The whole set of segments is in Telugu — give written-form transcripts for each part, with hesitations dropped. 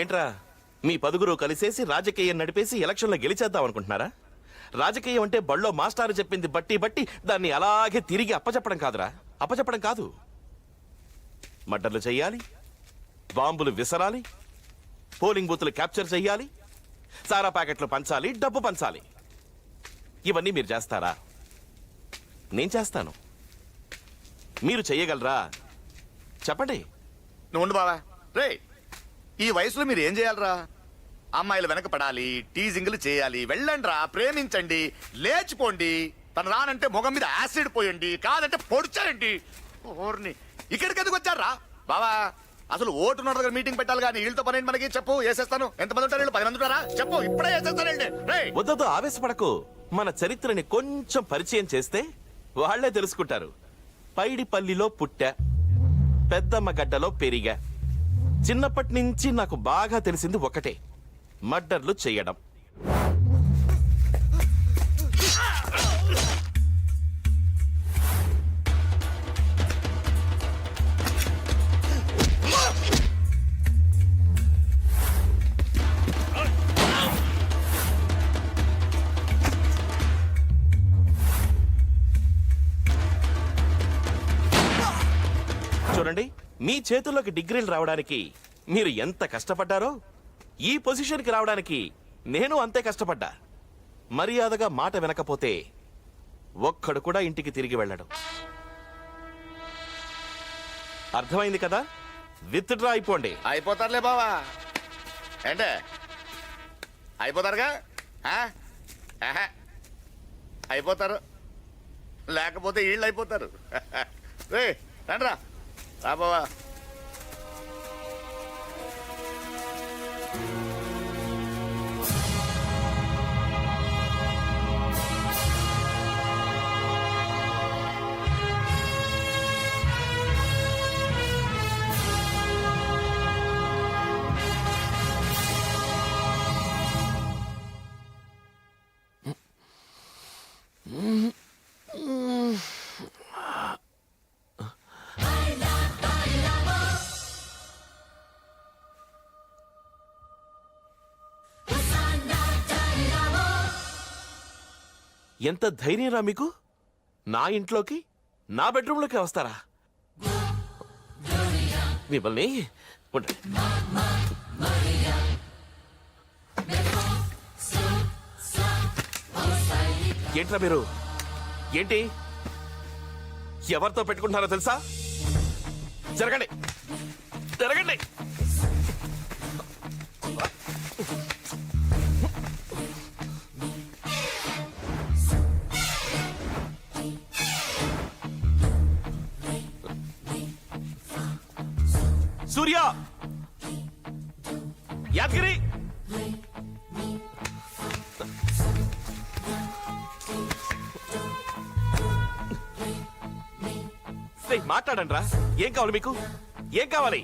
ఏంట్రా మీ పదుగురు కలిసేసి రాజకీయం నడిపేసి ఎలక్షన్లో గెలిచేద్దాం అనుకుంటున్నారా? రాజకీయం అంటే బళ్ళో మాస్టారు చెప్పింది బట్టి బట్టి దాన్ని అలాగే తిరిగి అప్పచెప్పడం కాదురా, అప్పచెప్పడం కాదు. మర్డర్లు చెయ్యాలి, బాంబులు విసరాలి, పోలింగ్ బూత్లు క్యాప్చర్ చెయ్యాలి, సారా ప్యాకెట్లు పంచాలి, డబ్బు పంచాలి. ఇవన్నీ మీరు చేస్తారా? నేను చేస్తాను. మీరు చెయ్యగలరా? చెప్పండి. నువ్వు బావా రే, ఈ వయసులో మీరు ఏం చేయాలరా? అమ్మాయిలు వెనక పడాలి, టీజింగ్లు చేయాలి. వెళ్ళండి రా, ప్రేమించండి, లేచిపోండి. తను రానంటే ముఖం మీద యాసిడ్ పోయండి, కాదంటే పొడిచారండి. ఓర్ని ఇక్కడికి ఎందుకు వచ్చారా బావా? అసలు ఓటున్న దగ్గర మీటింగ్ పెట్టాలి కానీ వీళ్ళతో పని మనకి చెప్పు. వేసేస్తాను. ఎంతమంది ఉంటారు వీళ్ళు? 10 మంది ఉంటారా? చెప్పు, ఇప్పుడే వేసేస్తానండి. వద్దు, ఆవేశపడకు. మన చరిత్రని కొంచెం పరిచయం చేస్తే వాళ్లే తెలుసుకుంటారు. పైడిపల్లిలో పుట్టా, పెద్దమ్మ గడ్డలో పెరిగా. చిన్నప్పటి నుంచి నాకు బాగా తెలిసింది ఒకటే, మర్డర్లు చెయ్యడం. చూడండి, మీ చేతుల్లోకి డిగ్రీలు రావడానికి మీరు ఎంత కష్టపడ్డారో ఈ పొజిషన్కి రావడానికి నేను అంతే కష్టపడ్డా. మర్యాదగా మాట వినకపోతే ఒక్కడు కూడా ఇంటికి తిరిగి వెళ్ళడు. అర్థమైంది కదా? విత్డ్రా అయిపోండి. అయిపోతారులే బావా. ఏంటే అయిపోతారుగా? అయిపోతారు, లేకపోతే వీళ్ళు అయిపోతారు. రే రండ్రా, రా బావా. ఎంత ధైర్యంరా మీకు? నా ఇంట్లోకి, నా బెడ్రూమ్లోకి వస్తారా? మిమ్మల్ని ఏంట్రా మీరు? ఏంటి ఎవరితో పెట్టుకుంటున్నారో తెలుసా? జరగండి, జరగండి. సూర్య, యాదగిరి, మాట్లాడండి రా. ఏం కావాలి మీకు? ఏం కావాలి?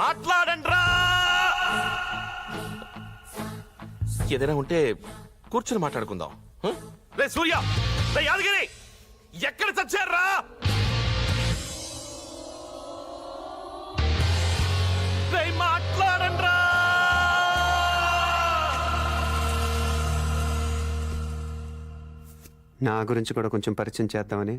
మాట్లాడండి రా. ఏదైనా ఉంటే కూర్చుని మాట్లాడుకుందాం. రే సూర్య, రే యాదగిరి, ఎక్కడ చచ్చారా? మాట్లాడండి. నా గురించి కూడా కొంచెం పరిచయం చేద్దామని.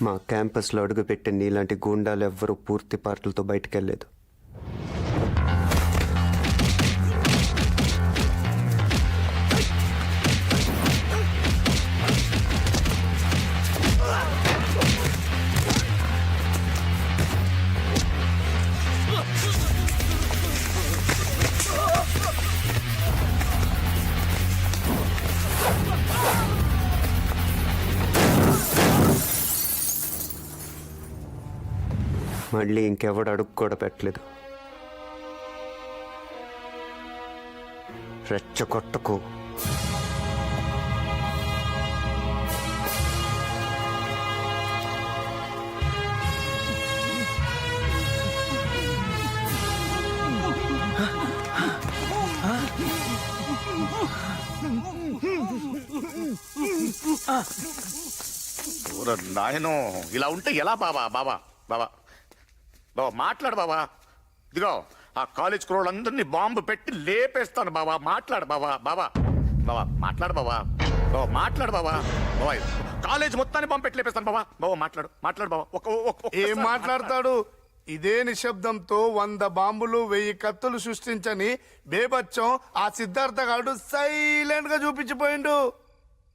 మా క్యాంపస్లో అడుగుపెట్టే నీలాంటి గూండాలు ఎవ్వరూ పూర్తి పార్టీలతో బయటికి వెళ్ళలేదు. మళ్ళీ ఇంకెవడు అడుగు కూడా పెట్టలేదు. రెచ్చగొట్టకు. ఓర నాయనో ఇలా ఉంటే ఎలా బాబా బాబా బాబా బాబా మాట్లాడు బాబా. ఇదిగో ఆ కాలేజ్ కుర్రోళ్ళందరినీ బాంబు పెట్టి లేపేస్తాను బాబా. మాట్లాడు బాబా బాబా బాబా మాట్లాడు బాబా బాబా మాట్లాడు బాబా బాబా. కాలేజ్ మొత్తాన్ని బాంబు పెట్టి లేపేస్తాను బాబా బాబా మాట్లాడు మాట్లాడు బాబా. ఏం మాట్లాడతాడు? ఇదే నిశ్శబ్దంతో 100 బాంబులు 1000 కత్తులు సృష్టించని బేబచ్చం ఆ సిద్ధార్థ గాడు సైలెంట్ గా చూపించిపోయిండు.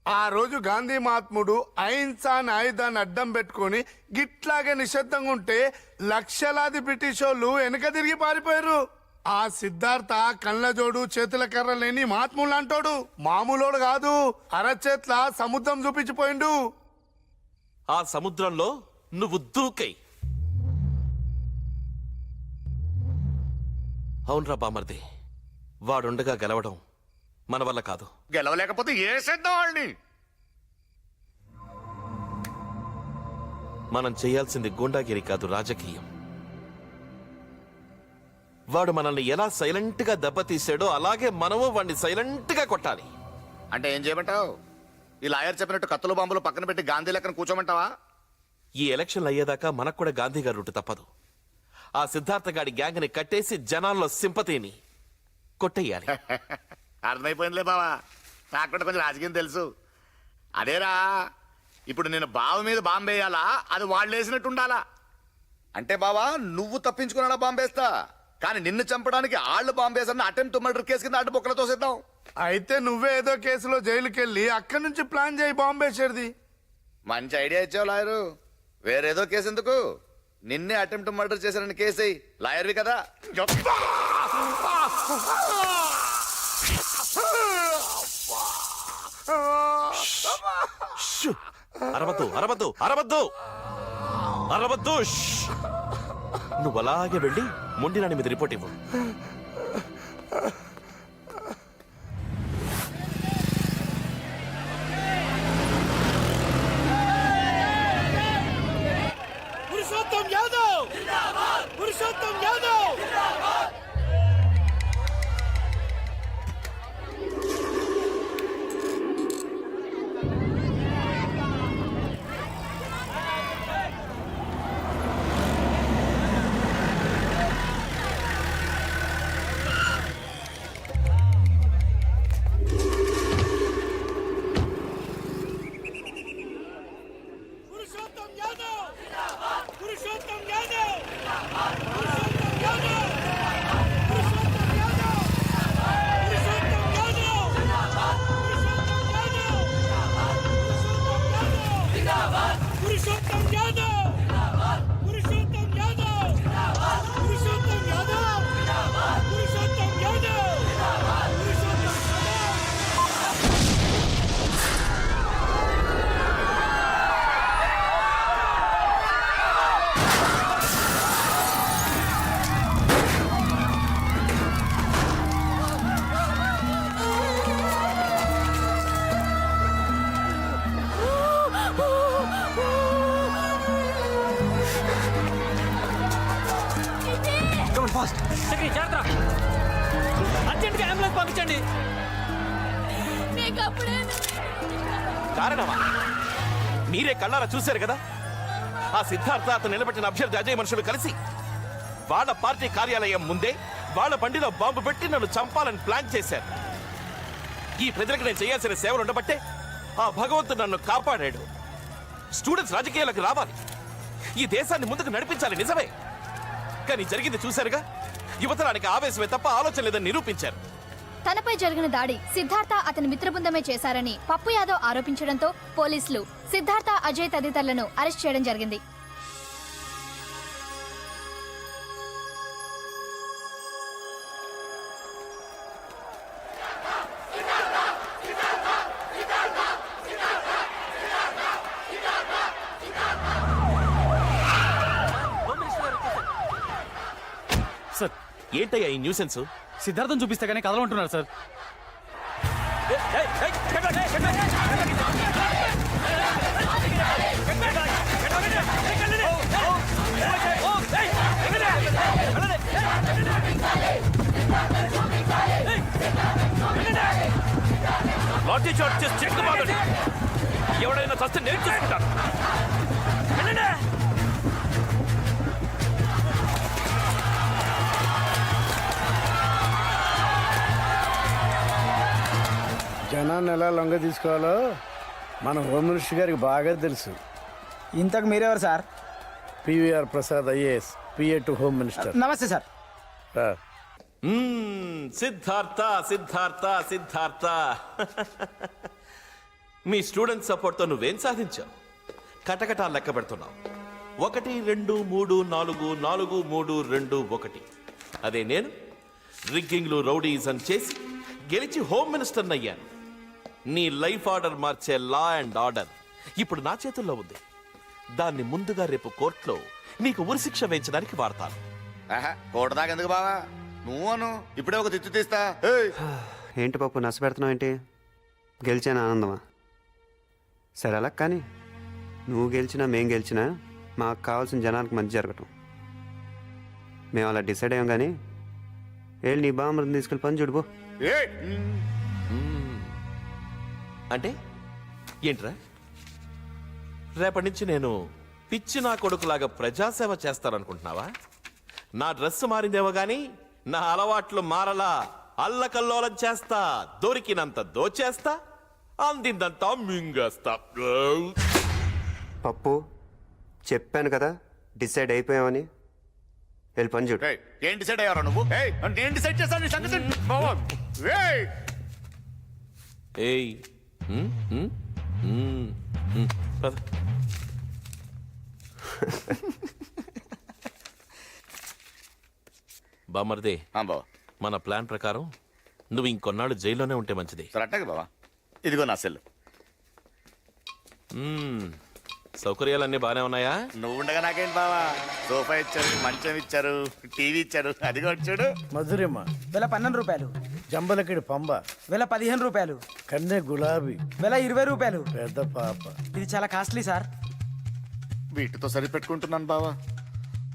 ఆ రోజు గాంధీ మహాత్ముడు అహింస అనే ఆయుధాన్ని అడ్డం పెట్టుకొని గిట్లాగే నిశ్శబ్దంగా ఉంటే లక్షలాది బ్రిటిష్ వాళ్ళు వెనక తిరిగి పారిపోయారు. ఆ సిద్ధార్థ కళ్ళజోడు చేతుల కర్ర లేని మహాత్ములు అంటాడు. మామూలోడు కాదు, అరచేట్ల సముద్రం చూపించిపోయిండు. ఆ సముద్రంలో నువ్వు దూకై. అవునరా బామర్ది, వాడుండగా గెలవడం మన వల్ల కాదు. గెలవలేకపోతే ఏసేద్దాం వాళ్ళని. మనం చేయాల్సింది గూండాగిరి కాదు, రాజకీయం. వాడు మనల్ని ఎలా సైలెంట్ గా దెబ్బతీసాడో అలాగే మనము వాడిని సైలెంట్ గా కొట్టాలి. అంటే ఏం చేయమంటావు? ఈ లాయర్ చెప్పినట్టు కత్తులు బాంబులు పక్కన పెట్టి గాంధీ లెక్కన కూర్చోమంటావా? ఈ ఎలక్షన్లు అయ్యేదాకా మనకు కూడా గాంధీ గారి రూటు తప్పదు. ఆ సిద్ధార్థ గాడి గ్యాంగ్ ని కట్టేసి జనాల్లో సింపతిని కొట్టేయాలి. అర్థమైపోయిందిలే బావా, నాకు కూడా కొంచెం రాజకీయం తెలుసు. అదేరా, ఇప్పుడు నేను బావ మీద బాంబేయాలా, అది వాళ్ళు వేసినట్టు ఉండాలా? అంటే బావా నువ్వు తప్పించుకున్నా బాంబేస్తా, కానీ నిన్ను చంపడానికి ఆళ్ళు బాంబేసన్న అటెంప్ట్ మర్డర్ కేసు కింద అడ్డు బొక్కలతో సిద్ధం. అయితే నువ్వే ఏదో కేసులో జైలుకి వెళ్ళి అక్కడి నుంచి ప్లాన్ చేయి బాంబేసేది. మంచి ఐడియా ఇచ్చావు లాయరు. వేరేదో కేసు ఎందుకు, నిన్నే అటెంప్ట్ మర్డర్ చేశారని కేసు లాయర్వి కదా. అరవద్దు అరవద్దు అరవద్దు అరవద్దు. నువ్వు అలాగే వెళ్ళి మొండినాని మీద రిపోర్ట్ ఇవ్వు. పురుషోత్తం యాదవ్ పురుషోత్తం యాదవ్. పురుషోత్తం యాదవ్ పురుషోత్తం యాదవ్ పురుషోత్తం యాదవ్ పురుషోత్తం యాదవ్ పురుషోత్తం యాదవ్ పురుషోత్తం యాదవ్ పురుషోత్తం యాదవ్ పురుషోత్తం యాదవ్ పురుషోత్తం యాదవ్ పురుషోత్తం యాదవ్. అర్జెంట్గా అంబులెన్స్ పంపించండి. కారణమా? మీరే కళ్ళారా చూశారు కదా. ఆ సిద్ధార్థ అతను నిలబెట్టిన అభ్యర్థి అజయ్ మనుషులు కలిసి వాళ్ళ పార్టీ కార్యాలయం ముందే వాళ్ళ బండిలో బాంబు పెట్టి నన్ను చంపాలని ప్లాన్ చేశారు. ఈ ప్రజలకు నేను చేయాల్సిన సేవలు ఉండబట్టే ఆ భగవంతుడు నన్ను కాపాడాడు. స్టూడెంట్స్ రాజకీయాలకు రావాలి, ఈ దేశాన్ని ముందుకు నడిపించాలి, నిజమే. కానీ జరిగింది చూశారుగా. యువతరానికి ఆవేశమే తప్ప ఆలోచన లేదని నిరూపించారు. తనపై జరిగిన దాడి సిద్ధార్థ అతని మిత్రబృందమే చేశారని పప్పు యాదవ్ ఆరోపించడంతో పోలీసులు సిద్ధార్థ అజయ్ తదితరులను అరెస్ట్ చేయడం జరిగింది. సార్, ఏంటయ్యా ఈ న్యూసెన్స్? సిద్ధార్థం చూపిస్తే కానీ కదలంటున్నారు సార్. లాఠీ చార్జ్ చేసి చెక్కబాదండి. ఎవడైనా చస్తే నేను చూసుకుంటాను. వెళ్ళండి. జనాన్ని ఎలా లొంగ తీసుకోవాలో మన హోమ్ మినిస్టర్ గారికి బాగా తెలుసు. ఇంతకు మీరెవరు sir? PVR Prasad IAS, PA to home minister. నమస్తే సార్. సిద్ధార్థ సిద్ధార్థ సిద్ధార్థ మీ స్టూడెంట్ సపోర్ట్తో నువ్వేం సాధించావు? కటకటా లెక్క పెడుతున్నావు. 1 2 3 4 4 3 2 1. అదే నేను రిగ్గింగ్లు రౌడీజం చేసి గెలిచి హోమ్ మినిస్టర్ అయ్యాను. నీ లైఫ్ ఆర్డర్ మార్చే లా అండ్ ఆర్డర్ ఇప్పుడు నా చేతుల్లో ఉంది. దాన్ని ముందుగా రేపు కోర్టులో నీకు ఉరిశిక్ష వేయించడానికి వాడతాను. కోట ఎందుకు బావా? నువ్వు అను, ఇప్పుడే ఒక తిట్టు తీస్తా. ఏంటి పప్పు నష్టపెడుతున్నావు ఏంటి? గెలిచాను ఆనందమా? సరే అలా కానీ నువ్వు గెలిచినా మేం గెలిచినా మాకు కావాల్సిన జనానికి మంచి జరగటం. మేము అలా డిసైడ్ అయ్యాం కానీ వెళ్ళి నీ బామ్మని తీసుకెళ్ళి పని చూడుపో. అంటే ఏంట్రా? రేపటి నుంచి నేను పిచ్చి నా కొడుకులాగా ప్రజాసేవ చేస్తాననుకుంటున్నావా? నా డ్రెస్ మారిందేమో గాని నా అలవాట్లు మారలా. అల్లకల్లోలం చేస్తా, దొరికినంత దోచేస్తా, అందిందంతా మింగేస్తా. పప్పు చెప్పాను కదా డిసైడ్ అయిపోయామని. వెళ్ళి పని చూడు. ఏం డిసైడ్ అయ్యారా నువ్వు? నేను డిసైడ్ చేస్తాను నీ సంగతి. బావా, ఏయ్! ఏయ్ పద. బామర్దే, బావా మన ప్లాన్ ప్రకారం నువ్వు ఇంకొన్నాళ్ళు జైల్లోనే ఉంటే మంచిది. సరే అట్టగా బావా, ఇదిగో నా సెల్. సౌకర్యాలన్నీ బానే ఉన్నాయా? నువ్వు ఉండగా నాకేంటి బావా? సోఫా ఇచ్చారు, మంచం ఇచ్చారు, టీవీ ఇచ్చారు. అదిగో చూడు. మధురిమ వేల 12 రూపాయలు. జంబలకిడి పంబ వేల 15 రూపాయలు. కన్నె గులాబీ వేల 20 రూపాయలు. పెద్ద పాప. ఇది చాలా కాస్ట్లీ సార్. వీటితో సరిపెట్టుకుంటున్నాను బావా.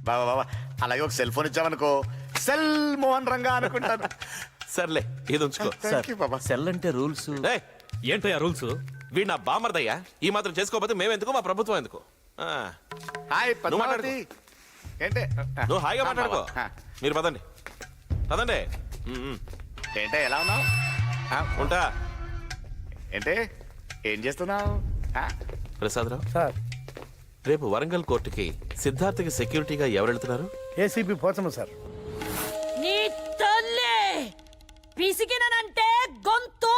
బావా బావా, అలాగే ఒక సెల్ ఫోన్ ఇచ్చావనుకో, సెల్ మోహన్ రంగా అనుకుంటాను. సర్లే, ఇది ఉంచుకో. Thank you, బాబా. సెల్ అంటే రూల్స్. ఏయ్, ఏంటయ్యా రూల్స్? వీడు నా బామర్దయ్యా. ఈ మాత్రం చేసుకోకపోతే మేమెందుకు, మా ప్రభుత్వం ఎందుకు? హాయ్ నువ్వు పద్మావతి. ఏంటే నువ్వు హాయిగా ఆ, మాట్లాడుకో. బావా. మీరు పదండి పదండి. ఏంటే ఎలా ఉన్నావు? ఉంటా. ఏంటే ఏం చేస్తున్నావు? ప్రసాదరావు, సార్, రేపు వరంగల్ కోర్టుకి సిద్ధార్థకి సెక్యూరిటీగా ఎవరు వెళ్తున్నారు? ACP Pochamma sir. నీ తల్లి పిసికినంటే గొంతు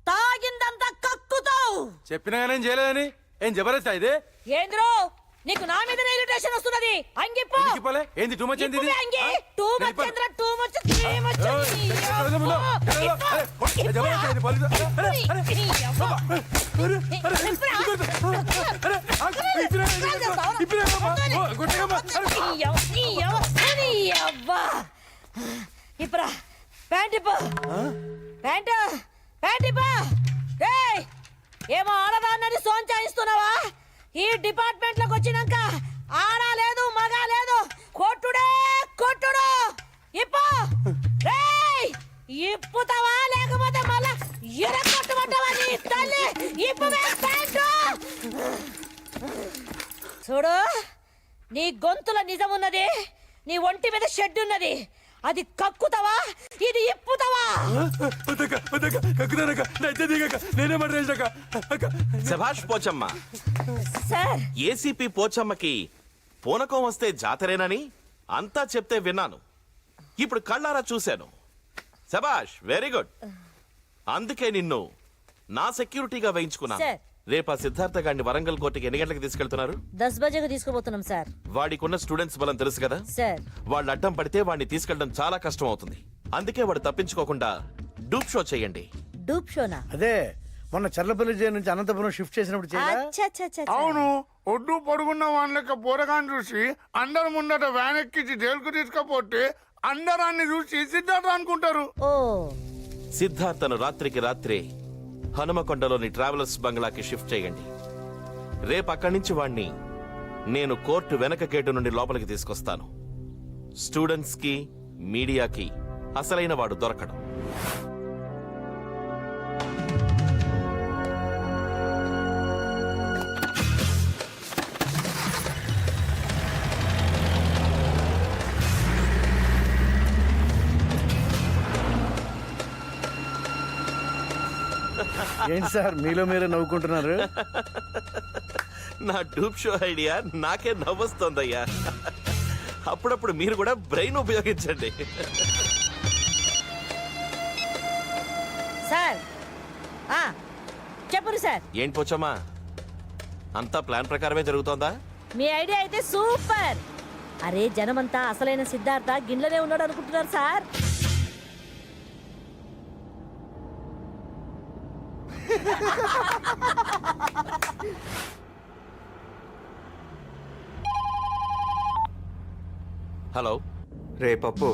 తాగిందంతా కక్కుతావు. చెప్పినా కానీ ఏం చేయలేదని ఏం జబర్దస్త్ ఇది? ఏంద్రో నీకు నా మీద ఇరిటేషన్ వస్తున్నది. అంగిపో. ఎందుకు పోలే? ఏంది టూ మచ్? ఏంది ఇది? ఇప్పుడే అంగి. టూ మచ్ వెళ్ళిపో. ఏంద్రా, టూ మచ్, త్రీ మచ్. నీ అరే, ముందు. అరే, ఇప్పు. అరే, ఇప్పు. జబర్దస్త్ ఇది, పోలీసు. అరే, అరే, నీ అవ్వ. అరే, అరే, ఇప్పుడా? అరే, ఇప్పుడే, ఇప్పుడే, ఓ, కొట్టకమ్మా. అరే, నీ అవ్వ, నీ అవ్వ, నీ అవ్వ. ఇప్పుడా ప్యాంట్ ఇప్పు. ప్యాంటు ప్యాంట్ ఇప్పు. ఏయ్, ఏమో ఆడదాన్నని సోంచాయిస్తున్నావా? ఈ డిపార్ట్మెంట్ లోకి వచ్చినాక ఆడ లేదు, మగ లేదు, కొట్టుడే కొట్టుడు. ఇప్పు. రేయ్, ఇప్పుతావా లేకపోతే మళ్ళా ఎరగొట్టమంటావా? నీ తల్లి ఇప్పువే ప్యాంటు. చూడు, నీ గొంతుల నిజమున్నది, నీ ఒంటి మీద షెడ్ ఉన్నది. అది కక్కుతావా, ఇది ఇప్పుతావా? వద్దక్క, వద్దక్క, కక్కుతానక్క, నా ఇద్దరు దిగక్క, నేనే మాట చేసాక. శభాష్ పోచమ్మ. సార్, ఏసీపీ పోచమ్మకి పూనకం వస్తే జాతరేనని అంతా చెప్తే విన్నాను. ఇప్పుడు కళ్ళారా చూశాను. శభాష్, వెరీ గుడ్. అందుకే నిన్ను నా సెక్యూరిటీగా వేయించుకున్నాను. సార్. రేపా సిద్ధార్థ గారిని వరంగల్ కోర్టుకి ఎన్ని గంటలకు తీసుకెళ్తున్నారు? 10 బజేకు తీసుకుపోతున్నాం సార్. వాడికున్న స్టూడెంట్స్ బలం తెలుసు కదా. సార్, వాళ్ళు అడ్డం పడితే వాడిని తీసుకెళ్ళడం చాలా కష్టం అవుతుంది. అందుకే వాడు తప్పించుకోకుండా డూప్ షో చేయండి. డూప్ షోనా? అదే మొన్న చర్లపల్లి జైలు నుంచి అనంతపురం షిఫ్ట్ చేసినప్పుడు చేయరా? అచ్చచ్చచ్చచ్చ. అవును, ఒడ్డు పొడుగున్న వాళ్ళకి పోరగాన్ని చూసి అందరు ముందట వ్యాన్ ఎక్కించి జైలుకు తీసుకపోతే అందరాన్ని చూసి సిద్ధార్థ అనుకుంటారు. ఓ, సిద్ధార్థను రాత్రికి రాత్రే హనుమకొండలోని ట్రావెలర్స్ బంగ్లాకి షిఫ్ట్ చేయండి. రేపు అక్కడి నుంచి వాణ్ణి నేను కోర్టు వెనక గేటు నుండి లోపలికి తీసుకొస్తాను. స్టూడెంట్స్ కి, మీడియాకి అసలైన వాడు దొరకడం. ఏంటి సార్ మీలో మీరే నవ్వుకుంటున్నారు? నా డూప్ షో ఐడియా నాకే నవ్వొస్తోందయ్యా. అప్పుడప్పుడు మీరు కూడా బ్రెయిన్ ఉపయోగించండి. సార్ చెప్పరు సార్. ఏంటి పోచమ్మా, అంతా ప్లాన్ ప్రకారమే జరుగుతోందా? మీ ఐడియా అయితే సూపర్. అరే జనమంతా అసలైన సిద్ధార్థ గిన్నెలనే ఉన్నాడు అనుకుంటున్నారు సార్. హలో. రే పప్పు,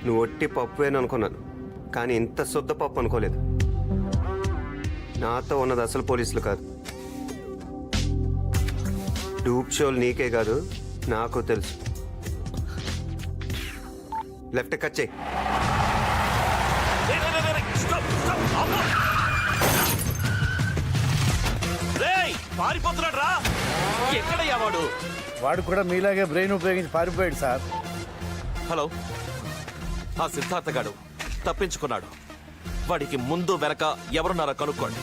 నువ్వు ఒట్టి పప్పువేను అనుకున్నాను, కానీ ఇంత శుద్ధ పప్పు అనుకోలేదు. నాతో ఉన్నది అసలు పోలీసులు కాదు. డూప్ షోలు నీకే కాదు నాకు తెలుసు. లెఫ్ట్ కట్ చేయి. పారిపోతున్నాడు రా. ఎక్కడయ్యా వాడు? వాడు కూడా మీలాగే బ్రెయిన్ ఉపయోగించి పారిపోయాడు సార్. హలో, ఆ సిద్ధార్థ గాడు తప్పించుకున్నాడు. వాడికి ముందు వెనక ఎవరున్నారో కనుక్కోండి.